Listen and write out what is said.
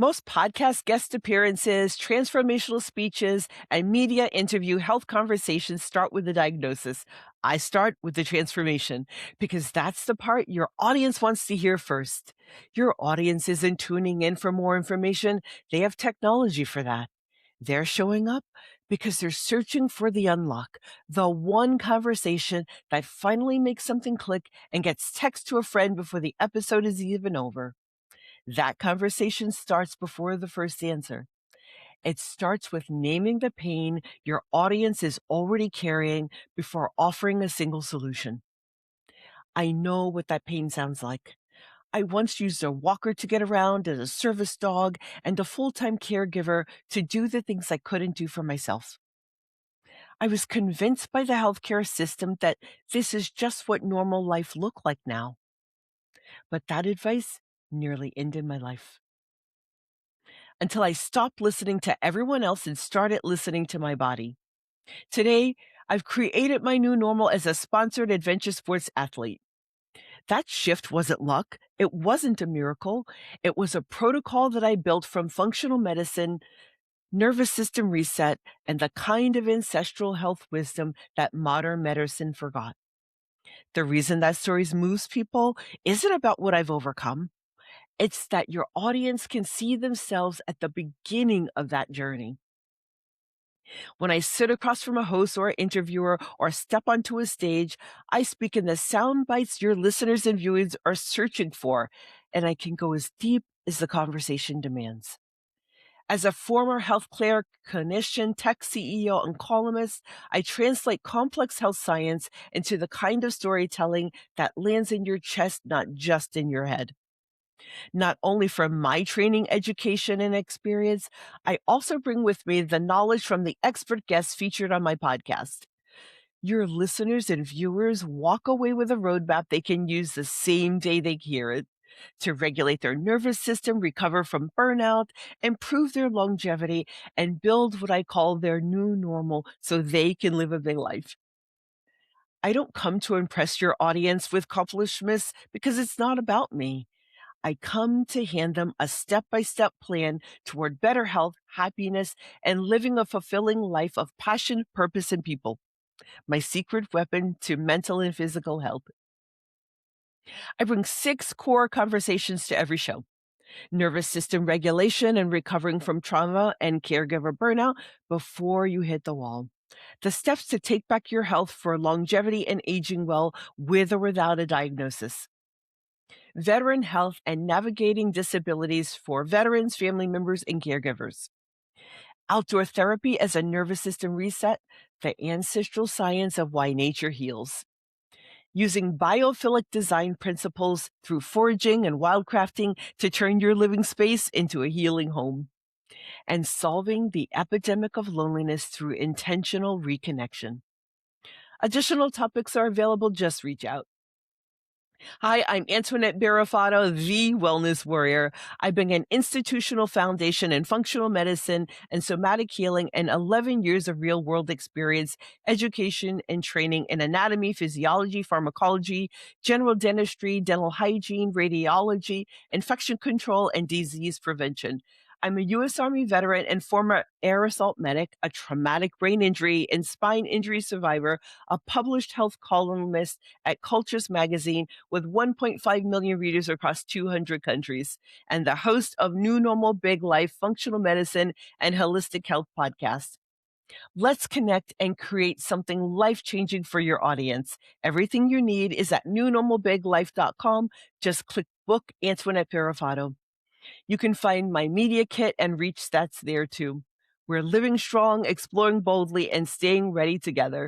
Most podcast guest appearances, transformational speeches, and media interview health conversations start with the diagnosis. I start with the transformation because that's the part your audience wants to hear first. Your audience isn't tuning in for more information. They have technology for that. They're showing up because they're searching for the unlock, the one conversation that finally makes something click and gets text to a friend before the episode is even over. That conversation starts before the first answer. It starts with naming the pain your audience is already carrying before offering a single solution. I know what that pain sounds like. I once used a walker to get around as a service dog and a full-time caregiver to do the things I couldn't do for myself. I was convinced by the healthcare system that this is just what normal life looked like now. But that advice nearly ended my life until I stopped listening to everyone else and started listening to my body. Today, I've created my new normal as a sponsored adventure sports athlete. That shift wasn't luck. It wasn't a miracle. It was a protocol that I built from functional medicine, nervous system reset, and the kind of ancestral health wisdom that modern medicine forgot. The reason that stories moves people isn't about what I've overcome. It's that your audience can see themselves at the beginning of that journey. When I sit across from a host or interviewer or step onto a stage, I speak in the sound bites your listeners and viewers are searching for, and I can go as deep as the conversation demands. As a former healthcare clinician, tech CEO, and columnist, I translate complex health science into the kind of storytelling that lands in your chest, not just in your head. Not only from my training, education, and experience, I also bring with me the knowledge from the expert guests featured on my podcast. Your listeners and viewers walk away with a roadmap they can use the same day they hear it to regulate their nervous system, recover from burnout, improve their longevity, and build what I call their new normal so they can live a big life. I don't come to impress your audience with accomplishments because it's not about me. I come to hand them a step-by-step plan toward better health, happiness, and living a fulfilling life of passion, purpose, and people. My secret weapon to mental and physical health. I bring 6 core conversations to every show: nervous system regulation and recovering from trauma and caregiver burnout before you hit the wall. The steps to take back your health for longevity and aging well with or without a diagnosis. Veteran health and navigating disabilities for veterans, family members, and caregivers. Outdoor therapy as a nervous system reset, the ancestral science of why nature heals. Using biophilic design principles through foraging and wildcrafting to turn your living space into a healing home. And solving the epidemic of loneliness through intentional reconnection. Additional topics are available. Just reach out. Hi, I'm Antoinette Barafato, the wellness warrior. I bring an institutional foundation in functional medicine and somatic healing and 11 years of real world experience, education, and training in anatomy, physiology, pharmacology, general dentistry, dental hygiene, radiology, infection control, and disease prevention. I'm a U.S. Army veteran and former air assault medic, a traumatic brain injury and spine injury survivor, a published health columnist at Cultures Magazine with 1.5 million readers across 200 countries, and the host of New Normal Big Life, Functional Medicine, and Holistic Health podcast. Let's connect and create something life-changing for your audience. Everything you need is at newnormalbiglife.com. Just click book Antoinette Parifato. You can find my media kit and reach stats there too. We're living strong, exploring boldly, and staying ready together.